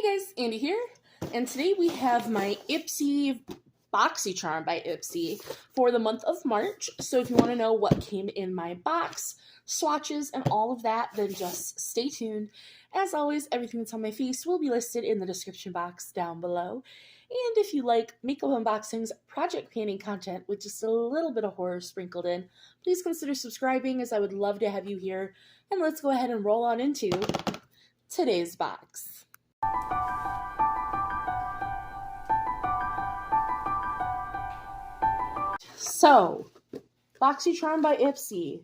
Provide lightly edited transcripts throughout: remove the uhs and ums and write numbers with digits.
Hey guys, Andy here, and today we have my Ipsy Boxycharm by Ipsy for the month of March. So if you want to know what came in my box, swatches, and all of that, then just stay tuned. As always, everything that's on my face will be listed in the description box down below. And if you like makeup unboxings, project painting content with just a little bit of horror sprinkled in, please consider subscribing, as I would love to have you here. And let's go ahead and roll on into today's box. So, Boxycharm by Ipsy.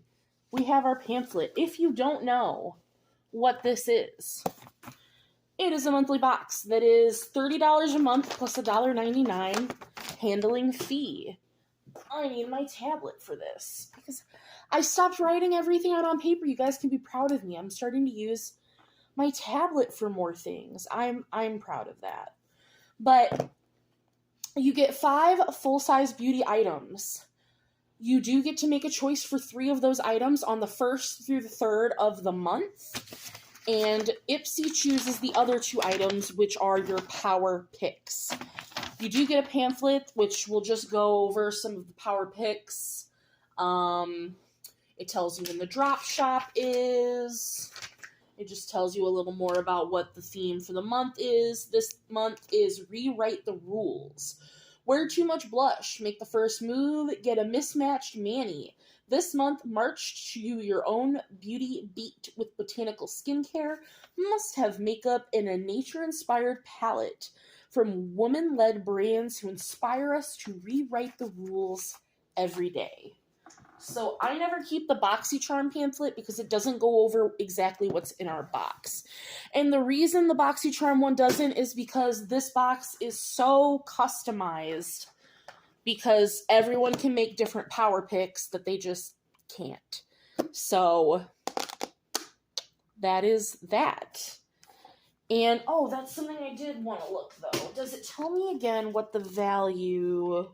We have our pamphlet. If you don't know what this is, it is a monthly box that is $30 a month plus $1.99 handling fee. I need my tablet for this because I stopped writing everything out on paper. You guys can be proud of me. I'm starting to use my tablet for more things. I'm proud of that. But you get 5 full-size beauty items. You do get to make a choice for 3 of those items on the 1st through the 3rd of the month. And Ipsy chooses the other 2 items, which are your power picks. You do get a pamphlet, which will just go over some of the power picks. It tells you when the drop shop is. It just tells you a little more about what the theme for the month is. This month is Rewrite the Rules. Wear too much blush. Make the first move. Get a mismatched mani. This month, march to your own beauty beat with botanical skincare. Must have makeup in a nature-inspired palette from woman-led brands who inspire us to rewrite the rules every day. So I never keep the Boxycharm pamphlet because it doesn't go over exactly what's in our box. And the reason the Boxycharm one doesn't is because this box is so customized, because everyone can make different power picks that they just can't. So that is that. And, oh, that's something I did want to look, though. Does it tell me again what the value...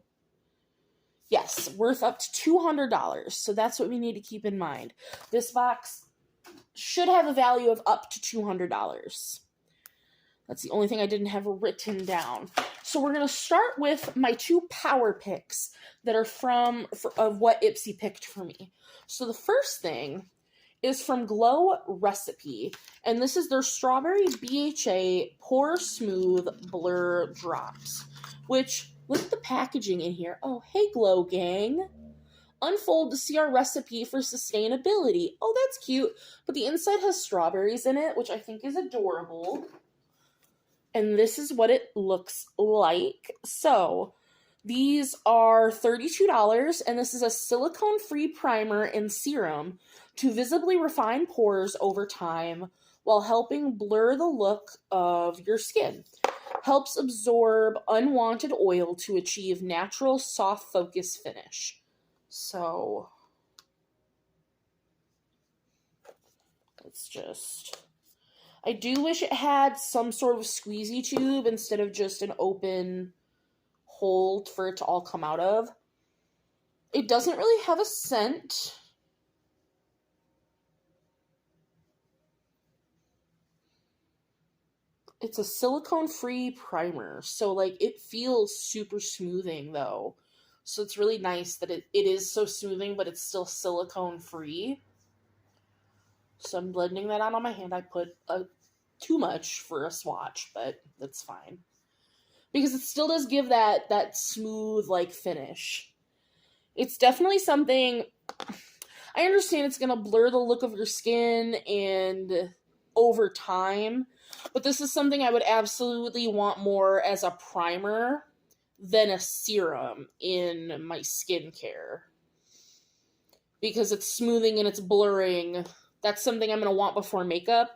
Yes, worth up to $200, so that's what we need to keep in mind. This box should have a value of up to $200. That's the only thing I didn't have written down. So we're going to start with my 2 power picks that are of what Ipsy picked for me. So the first thing is from Glow Recipe, and this is their Strawberry BHA Pore Smooth Blur Drops, which... look at the packaging in here. Oh, hey, Glow Gang. Unfold to see our recipe for sustainability. Oh, that's cute. But the inside has strawberries in it, which I think is adorable. And this is what it looks like. So, these are $32, and this is a silicone-free primer and serum to visibly refine pores over time while helping blur the look of your skin. Helps absorb unwanted oil to achieve natural, soft focus finish. So, it's just... I do wish it had some sort of squeezy tube instead of just an open hole for it to all come out of. It doesn't really have a scent. It's a silicone-free primer, so, like, it feels super smoothing, though. So it's really nice that it is so smoothing, but it's still silicone-free. So I'm blending that out on my hand. I put too much for a swatch, but that's fine. Because it still does give that smooth, like, finish. It's definitely something... I understand it's going to blur the look of your skin and over time... but this is something I would absolutely want more as a primer than a serum in my skincare. Because it's smoothing and it's blurring. That's something I'm going to want before makeup.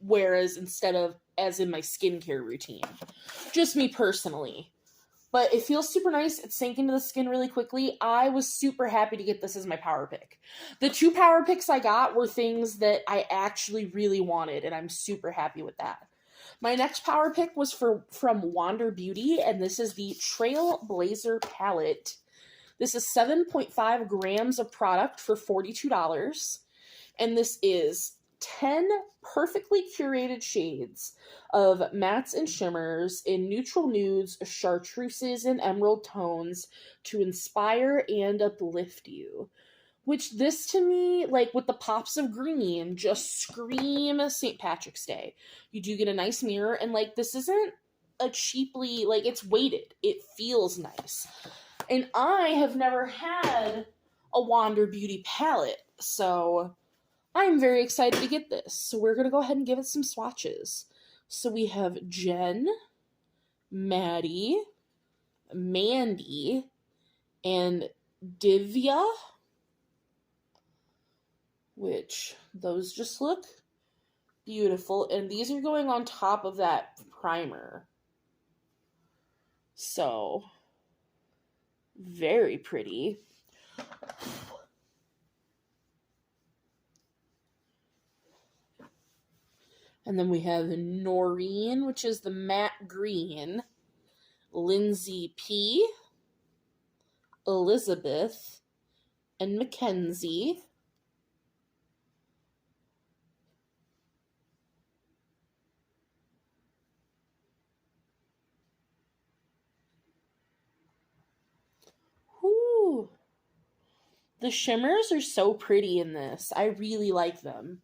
Whereas instead of as in my skincare routine. Just me personally. But it feels super nice. It sank into the skin really quickly. I was super happy to get this as my power pick. The 2 power picks I got were things that I actually really wanted, and I'm super happy with that. My next power pick was from Wander Beauty, and this is the Trailblazer Palette. This is 7.5 grams of product for $42, and this is 10 perfectly curated shades of mattes and shimmers in neutral nudes, chartreuses, and emerald tones to inspire and uplift you. Which this to me, like with the pops of green, just scream St. Patrick's Day. You do get a nice mirror, and like this isn't a cheaply, like it's weighted. It feels nice. And I have never had a Wander Beauty palette, so I'm very excited to get this. So we're going to go ahead and give it some swatches. So we have Jen, Maddie, Mandy, and Divya, which those just look beautiful. And these are going on top of that primer. So, very pretty. And then we have Noreen, which is the matte green, Lindsay P, Elizabeth, and Mackenzie. Whew. The shimmers are so pretty in this. I really like them.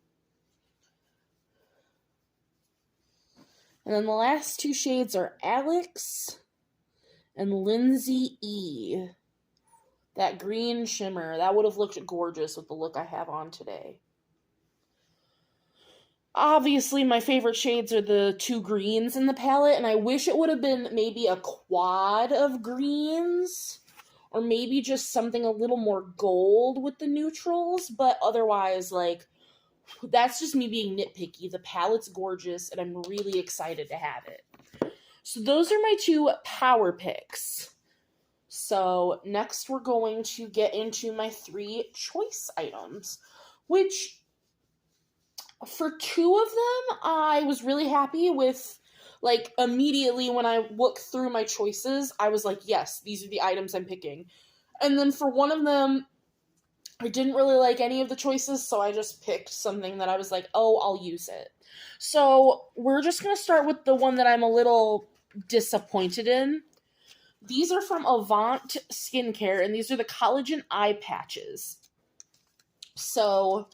And then the last two shades are Alex and Lindsay E. That green shimmer, that would have looked gorgeous with the look I have on today. Obviously, my favorite shades are the two greens in the palette, and I wish it would have been maybe a quad of greens, or maybe just something a little more gold with the neutrals, but otherwise, like, that's just me being nitpicky. The palette's gorgeous, and I'm really excited to have it. So those are my two power picks. So next we're going to get into my 3 choice items, which for 2 of them, I was really happy with. Like, immediately when I looked through my choices, I was like, yes, these are the items I'm picking. And then for one of them, I didn't really like any of the choices, so I just picked something that I was like, oh, I'll use it. So we're just going to start with the one that I'm a little disappointed in. These are from Avant Skincare, and these are the collagen eye patches. So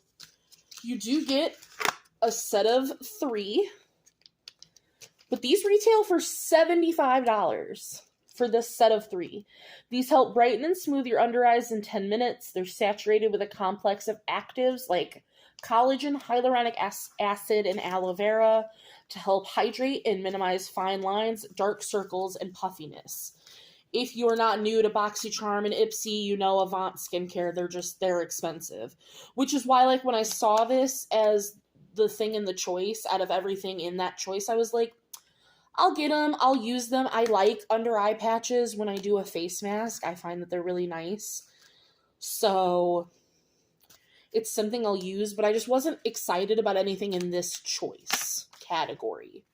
you do get a set of 3, but these retail for $75 for this set of 3. These help brighten and smooth your under eyes in 10 minutes. They're saturated with a complex of actives like collagen, hyaluronic acid, and aloe vera to help hydrate and minimize fine lines, dark circles, and puffiness. If you're not new to Boxycharm and Ipsy, you know Avant Skincare, they're expensive. Which is why, like, when I saw this as the thing in the choice, out of everything in that choice, I was like, I'll get them, I'll use them. I like under eye patches when I do a face mask. I find that they're really nice. So it's something I'll use, but I just wasn't excited about anything in this choice category.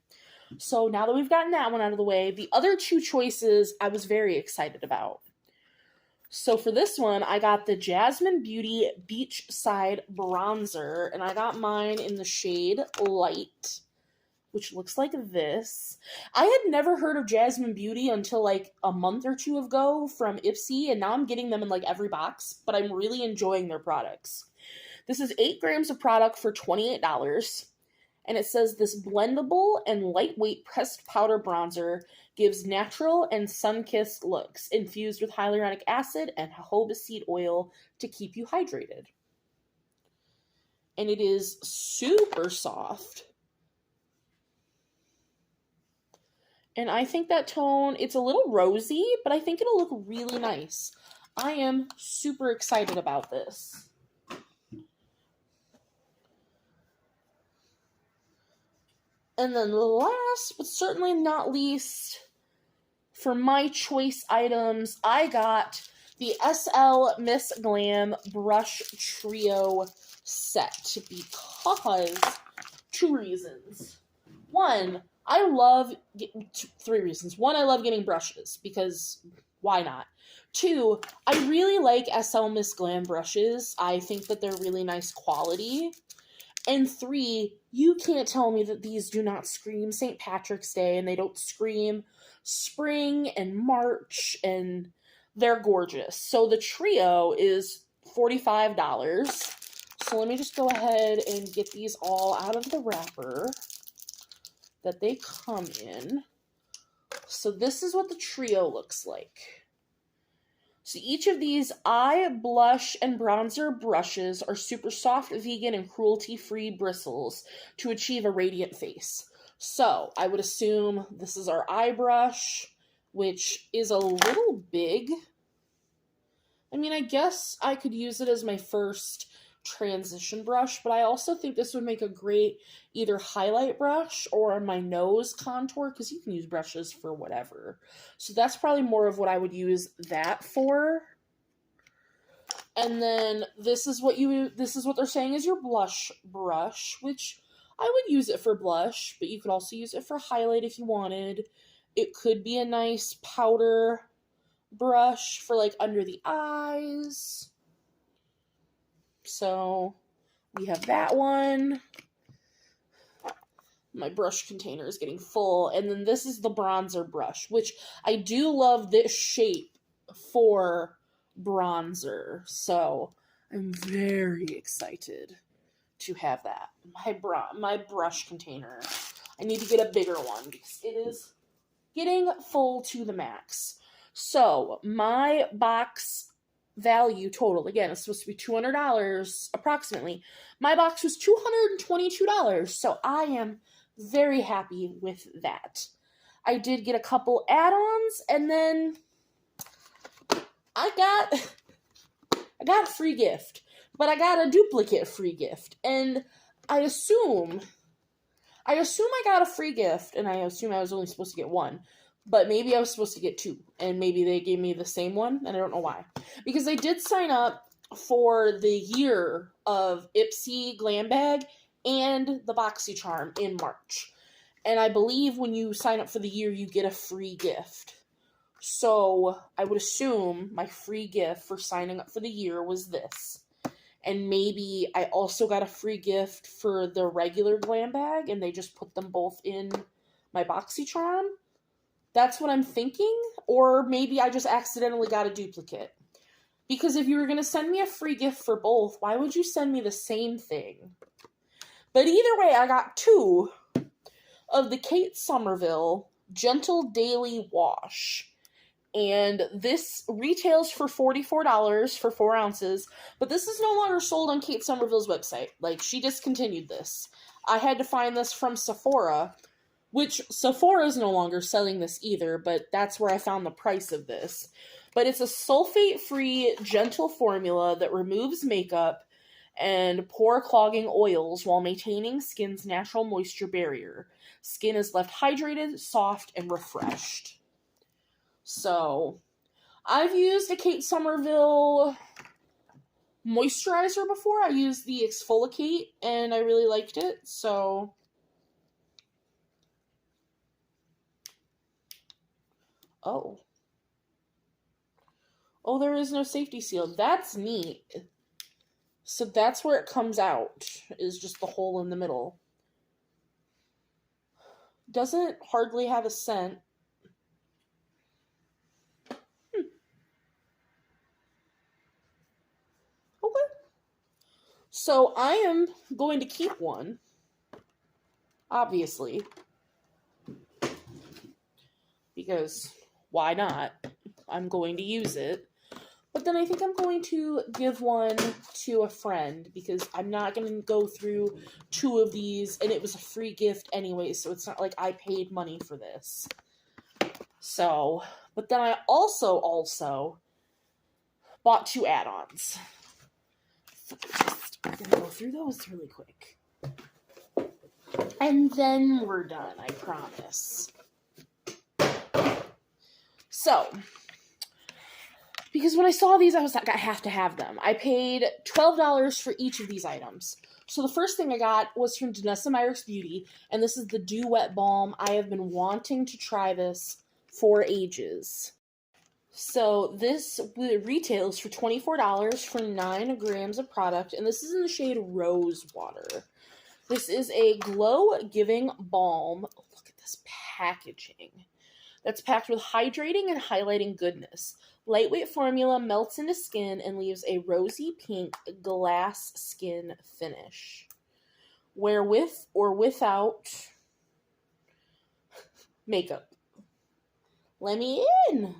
So now that we've gotten that one out of the way, the other 2 choices I was very excited about. So for this one, I got the Jasmine Beauty Beachside Bronzer, and I got mine in the shade Light, which looks like this. I had never heard of Jasmine Beauty until like a month or 2 ago from Ipsy, and now I'm getting them in like every box, but I'm really enjoying their products. This is 8 grams of product for $28. And it says this blendable and lightweight pressed powder bronzer gives natural and sun-kissed looks, infused with hyaluronic acid and jojoba seed oil to keep you hydrated. And it is super soft. And I think that tone, it's a little rosy, but I think it'll look really nice. I am super excited about this. And then last, but certainly not least, for my choice items, I got the SL Miss Glam Brush Trio set because 2 reasons. 1, I love, 3 reasons. 1, I love getting brushes because why not? 2, I really like SL Miss Glam brushes. I think that they're really nice quality. And 3, you can't tell me that these do not scream St. Patrick's Day, and they don't scream spring and March, and they're gorgeous. So the trio is $45. So let me just go ahead and get these all out of the wrapper that they come in. So this is what the trio looks like. So each of these eye, blush, and bronzer brushes are super soft, vegan, and cruelty-free bristles to achieve a radiant face. So I would assume this is our eye brush, which is a little big. I mean, I guess I could use it as my first transition brush, but I also think this would make a great either highlight brush or my nose contour, because you can use brushes for whatever. So that's probably more of what I would use that for. And then this is what they're saying is your blush brush, which I would use it for blush, but you could also use it for highlight if you wanted. It could be a nice powder brush for like under the eyes. So we have that one. My brush container is getting full. And then this is the bronzer brush, which I do love this shape for bronzer. So I'm very excited to have that. My brush container. I need to get a bigger one because it is getting full to the max. So my box value total, again, it's supposed to be $200 approximately. My box was $222, so I am very happy with that. I did get a couple add-ons, and then I got a free gift, but I got a duplicate free gift, and I assume I got a free gift, and I assume I was only supposed to get one. But maybe I was supposed to get 2, and maybe they gave me the same one, and I don't know why. Because I did sign up for the year of Ipsy Glam Bag and the Boxycharm in March. And I believe when you sign up for the year, you get a free gift. So I would assume my free gift for signing up for the year was this. And maybe I also got a free gift for the regular Glam Bag, and they just put them both in my Boxycharm. That's what I'm thinking, or maybe I just accidentally got a duplicate. Because if you were going to send me a free gift for both, why would you send me the same thing? But either way, I got 2 of the Kate Somerville Gentle Daily Wash. And this retails for $44 for 4 ounces, but this is no longer sold on Kate Somerville's website. Like, she discontinued this. I had to find this from Sephora, which Sephora is no longer selling this either, but that's where I found the price of this. But it's a sulfate-free, gentle formula that removes makeup and pore-clogging oils while maintaining skin's natural moisture barrier. Skin is left hydrated, soft, and refreshed. So, I've used a Kate Somerville moisturizer before. I used the Exfoliate, and I really liked it, so Oh, there is no safety seal. That's neat. So that's where it comes out, is just the hole in the middle. Doesn't hardly have a scent. Okay. So I am going to keep one, obviously, because why not? I'm going to use it. But then I think I'm going to give one to a friend, because I'm not going to go through 2 of these, and it was a free gift anyway, so it's not like I paid money for this. So, but then I also bought 2 add-ons. I'm going to go through those really quick. And then we're done, I promise. So, because when I saw these, I was like, I have to have them. I paid $12 for each of these items. So the first thing I got was from Enriched Beauty, and this is the Dew Wet Balm. I have been wanting to try this for ages. So this retails for $24 for 9 grams of product, and this is in the shade Rose Water. This is a glow-giving balm. Oh, look at this packaging. That's packed with hydrating and highlighting goodness. Lightweight formula melts into skin and leaves a rosy pink glass skin finish. Wear with or without makeup. Let me in.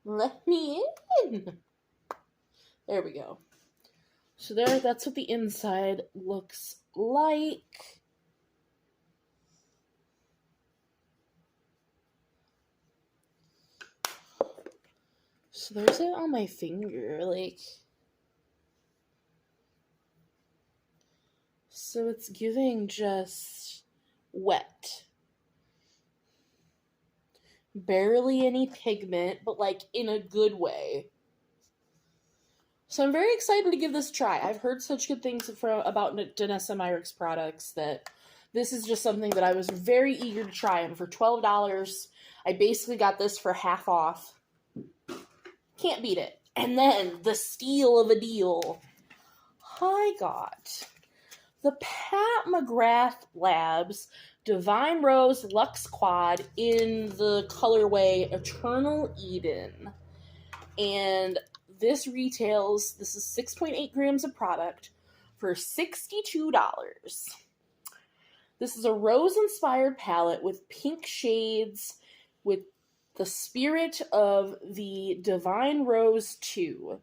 Let me in. There we go. So that's what the inside looks like. So there's it on my finger, like. So it's giving just wet. Barely any pigment, but like in a good way. So I'm very excited to give this a try. I've heard such good things about Danessa Myricks products that this is just something that I was very eager to try. And for $12, I basically got this for half off. Can't beat it. And then the steal of a deal. I got the Pat McGrath Labs Divine Rose Luxe Quad in the colorway Eternal Eden. And this retails, this is 6.8 grams of product for $62. This is a rose-inspired palette with pink shades with the spirit of the Divine Rose 2.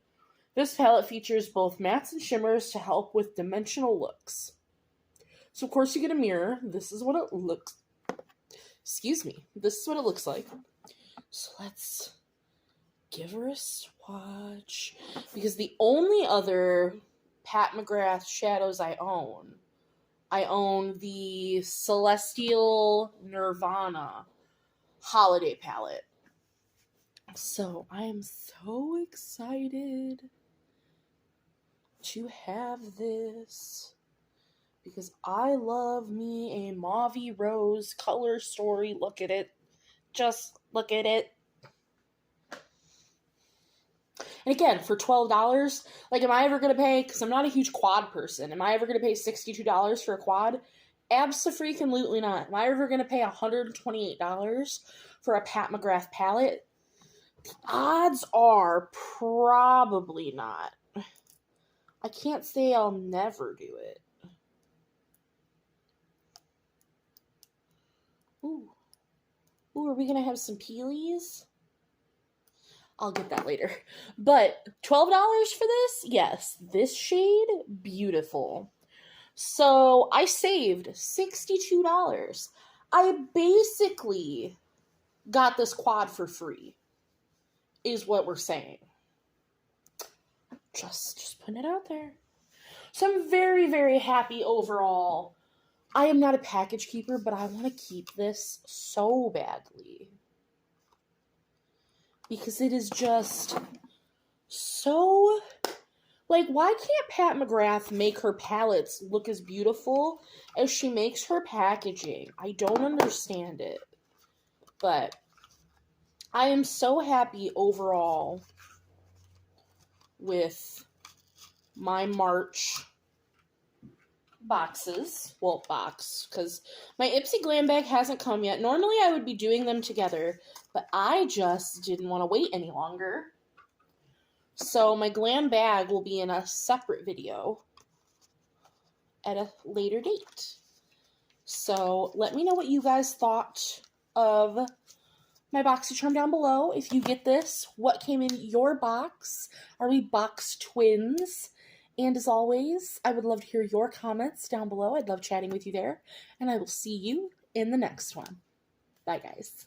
This palette features both mattes and shimmers to help with dimensional looks. So, of course, you get a mirror. This is what it looks... Excuse me. This is what it looks like. So, let's give her a swatch. Because the only other Pat McGrath shadows I own the Celestial Nirvana holiday palette. So I am so excited to have this because I love me a mauvey rose color story. Look at it. Just look at it. And again, for $12, like, am I ever going to pay, because I'm not a huge quad person, am I ever going to pay $62 for a quad? Abso-freaking-lutely not. Am I ever going to pay $128 for a Pat McGrath palette? Odds are probably not. I can't say I'll never do it. Ooh. Ooh, are we going to have some peelies? I'll get that later. But $12 for this? Yes. This shade, beautiful. So I saved $62. I basically got this quad for free, is what we're saying. Just putting it out there. So I'm very, very happy overall. I am not a package keeper, but I want to keep this so badly. Because it is just so... Like, why can't Pat McGrath make her palettes look as beautiful as she makes her packaging? I don't understand it. But I am so happy overall with my March boxes. Well, box, because my Ipsy Glam Bag hasn't come yet. Normally I would be doing them together, but I just didn't want to wait any longer. So my glam bag will be in a separate video at a later date. So let me know what you guys thought of my Boxycharm down below. If you get this, what came in your box? Are we box twins? And as always, I would love to hear your comments down below. I'd love chatting with you there. And I will see you in the next one. Bye, guys.